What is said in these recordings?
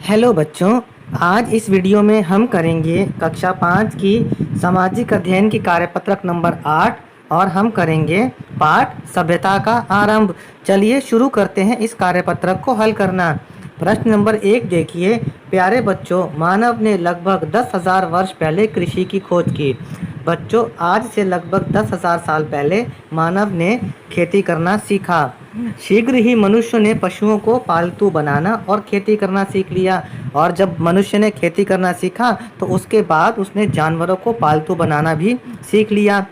Hello बच्चों। आज इस वीडियो में हम करेंगे कक्षा 5 की सामाजिक अध्ययन की कार्यपत्रक नंबर 8 और हम करेंगे पाठ सभ्यता का आरंभ। चलिए शुरू करते हैं इस कार्यपत्रक को हल करना। प्रश्न नंबर 1 देखिए। प्यारे बच्चों, मानव ने लगभग 10,000 वर्ष पहले कृषि की खोज की। बच्चों, आज से लगभग 10,000 साल पहले मानव ने खेती करना सीखा। शीघ्र ही मनुष्य ने पशुओं को पालतू बनाना और खेती करना सीख लिया। और जब मनुष्य ने खेती करना सीखा तो उसके बाद उसने जानवरों को पालतू बनाना भी सीख लिया।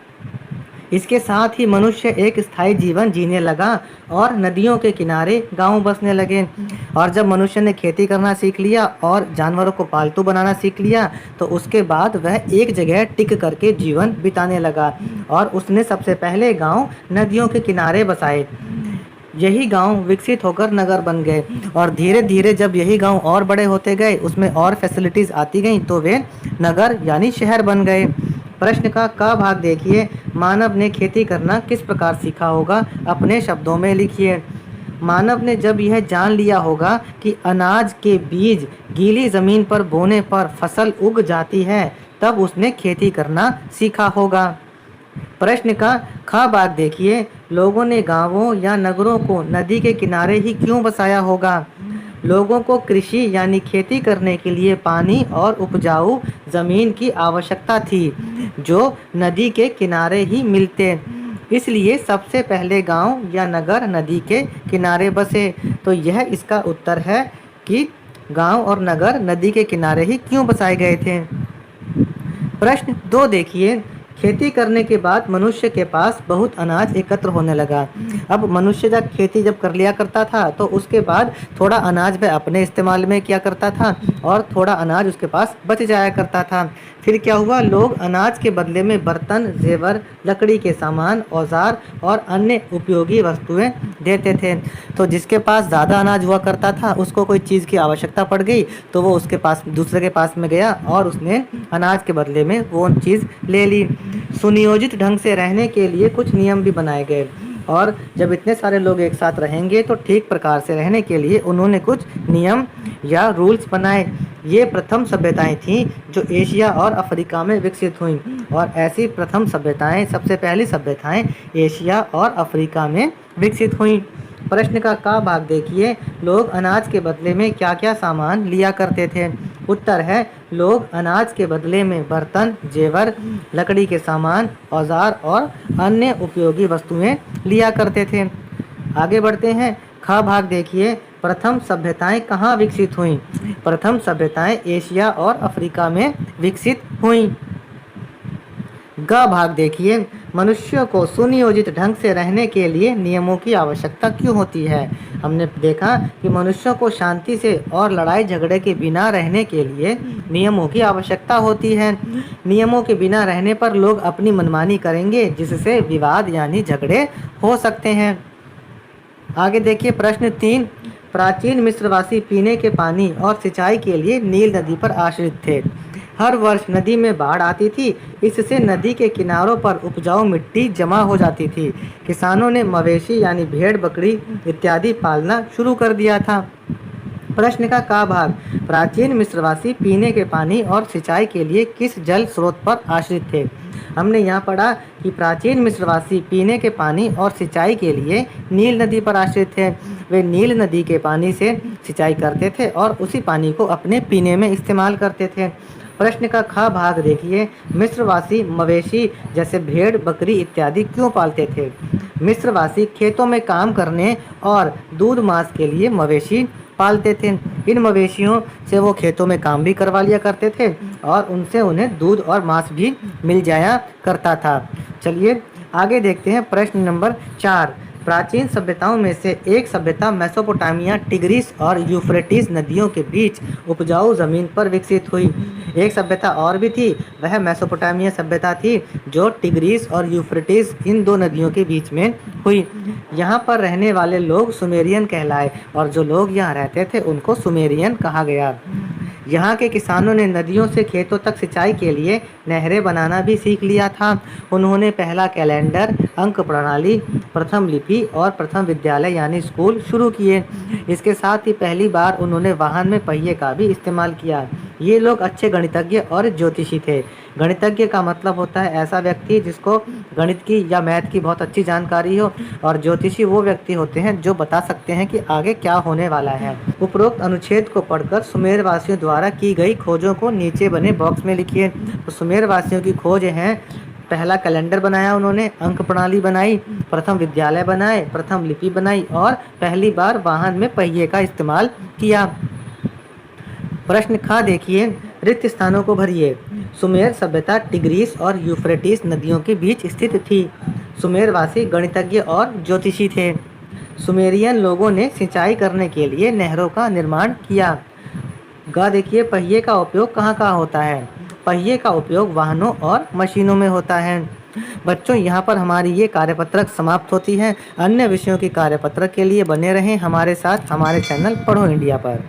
इसके साथ ही मनुष्य एक स्थायी जीवन जीने लगा और नदियों के किनारे गांव बसने लगे। और जब मनुष्य ने खेती करना सीख लिया और जानवरों को पालतू बनाना सीख लिया तो उसके बाद वह एक जगह टिक करके जीवन बिताने लगा और उसने सबसे पहले गांव नदियों के किनारे बसाए। यही गांव विकसित होकर नगर बन गए और धीरे धीरे जब यही गांव और बड़े होते गए, उसमें और फैसिलिटीज आती गईं तो वे नगर यानी शहर बन गए। प्रश्न का क भाग देखिए। मानव ने खेती करना किस प्रकार सीखा होगा, अपने शब्दों में लिखिए। मानव ने जब यह जान लिया होगा कि अनाज के बीज गीली जमीन पर बोने पर फसल उग जाती है, तब उसने खेती करना सीखा होगा। प्रश्न का ख भाग देखिए। लोगों ने गांवों या नगरों को नदी के किनारे ही क्यों बसाया होगा? लोगों को कृषि यानी खेती करने के लिए पानी और उपजाऊ जमीन की आवश्यकता थी, जो नदी के किनारे ही मिलते। इसलिए सबसे पहले गांव या नगर नदी के किनारे बसे। तो यह इसका उत्तर है कि गांव और नगर नदी के किनारे ही क्यों बसाए गए थे। प्रश्न 2 देखिए। खेती करने के बाद मनुष्य के पास बहुत अनाज एकत्र होने लगा। अब मनुष्य जब खेती कर लिया करता था तो उसके बाद थोड़ा अनाज वह अपने इस्तेमाल में किया करता था और थोड़ा अनाज उसके पास बच जाया करता था। फिर क्या हुआ, लोग अनाज के बदले में बर्तन, जेवर, लकड़ी के सामान, औजार और अन्य उपयोगी वस्तुएं देते थे। तो जिसके पास ज़्यादा अनाज हुआ करता था, उसको कोई चीज़ की आवश्यकता पड़ गई तो वो उसके पास दूसरे के पास में गया और उसने अनाज के बदले में वो चीज़ ले ली। सुनियोजित ढंग से रहने के लिए कुछ नियम भी बनाए गए और जब इतने सारे लोग एक साथ रहेंगे तो ठीक प्रकार से रहने के लिए उन्होंने कुछ नियम या रूल्स बनाए। ये प्रथम सभ्यताएं थीं जो एशिया और अफ्रीका में विकसित हुईं और ऐसी प्रथम सभ्यताएं, सबसे पहली सभ्यताएं एशिया और अफ्रीका में विकसित हुईं। प्रश्न का भाग देखिए। लोग अनाज के बदले में क्या क्या सामान लिया करते थे? उत्तर है, लोग अनाज के बदले में बर्तन, जेवर, लकड़ी के सामान, औजार और अन्य उपयोगी वस्तुएं लिया करते थे। आगे बढ़ते हैं। ख भाग देखिए। प्रथम सभ्यताएं कहाँ विकसित हुईं? प्रथम सभ्यताएं एशिया और अफ्रीका में विकसित हुईं। ग भाग देखिए। मनुष्य को सुनियोजित ढंग से रहने के लिए नियमों की आवश्यकता क्यों होती है? हमने देखा कि मनुष्य को शांति से और लड़ाई झगड़े के बिना रहने के लिए नियमों की आवश्यकता होती है। नियमों के बिना रहने पर लोग अपनी मनमानी करेंगे, जिससे विवाद यानी झगड़े हो सकते हैं। आगे देखिए। प्रश्न 3। प्राचीन मिस्रवासी पीने के पानी और सिंचाई के लिए नील नदी पर आश्रित थे। हर वर्ष नदी में बाढ़ आती थी, इससे नदी के किनारों पर उपजाऊ मिट्टी जमा हो जाती थी। किसानों ने मवेशी यानी भेड़, बकरी इत्यादि पालना शुरू कर दिया था। प्रश्न का भाग। प्राचीन मिस्रवासी पीने के पानी और सिंचाई के लिए किस जल स्रोत पर आश्रित थे? हमने यहाँ पढ़ा कि प्राचीन मिस्रवासी पीने के पानी और सिंचाई के लिए नील नदी पर आश्रित थे। वे नील नदी के पानी से सिंचाई करते थे और उसी पानी को अपने पीने में इस्तेमाल करते थे। प्रश्न का ख भाग देखिए। मिस्रवासी मवेशी जैसे भेड़, बकरी इत्यादि क्यों पालते थे? मिस्रवासी खेतों में काम करने और दूध मांस के लिए मवेशी पालते थे। इन मवेशियों से वो खेतों में काम भी करवा लिया करते थे और उनसे उन्हें दूध और मांस भी मिल जाया करता था। चलिए आगे देखते हैं। प्रश्न नंबर 4। प्राचीन सभ्यताओं में से एक सभ्यता मेसोपोटामिया, टिग्रिस और यूफ्रेटिस नदियों के बीच उपजाऊ जमीन पर विकसित हुई। एक सभ्यता और भी थी, वह मेसोपोटामिया सभ्यता थी जो टिग्रिस और यूफ्रेटिस इन दो नदियों के बीच में हुई। यहाँ पर रहने वाले लोग सुमेरियन कहलाए और जो लोग यहाँ रहते थे उनको सुमेरियन कहा गया। यहाँ के किसानों ने नदियों से खेतों तक सिंचाई के लिए नहरें बनाना भी सीख लिया था। उन्होंने पहला कैलेंडर, अंक प्रणाली, प्रथम लिपि और प्रथम विद्यालय यानी स्कूल शुरू किए। इसके साथ ही पहली बार उन्होंने वाहन में पहिए का भी इस्तेमाल किया। ये लोग अच्छे गणितज्ञ और ज्योतिषी थे। गणितज्ञ का मतलब होता है ऐसा व्यक्ति जिसको गणित की या मैथ की बहुत अच्छी जानकारी हो, और ज्योतिषी वो व्यक्ति होते हैं जो बता सकते हैं कि आगे क्या होने वाला है। उपरोक्त अनुच्छेद को पढ़कर सुमेर वासियों द्वारा की गई खोजों को नीचे बने बॉक्स में लिखिए। तो सुमेर वासियों की खोज हैं, पहला कैलेंडर बनाया उन्होंने, अंक प्रणाली बनाई, प्रथम विद्यालय बनाए, प्रथम लिपि बनाई और पहली बार वाहन में पहिए का इस्तेमाल किया। प्रश्न ख देखिए, रिक्त स्थानों को भरिए। सुमेर सभ्यता टिग्रीस और यूफ्रेटिस नदियों के बीच स्थित थी। सुमेरवासी गणितज्ञ और ज्योतिषी थे। सुमेरियन लोगों ने सिंचाई करने के लिए नहरों का निर्माण किया। ग देखिए, पहिए का उपयोग कहाँ कहाँ होता है। पहिए का उपयोग वाहनों और मशीनों में होता है। बच्चों, यहाँ पर हमारी ये कार्यपत्रक समाप्त होती है। अन्य विषयों की कार्यपत्रक के लिए बने रहें हमारे साथ हमारे चैनल पढ़ो इंडिया पर।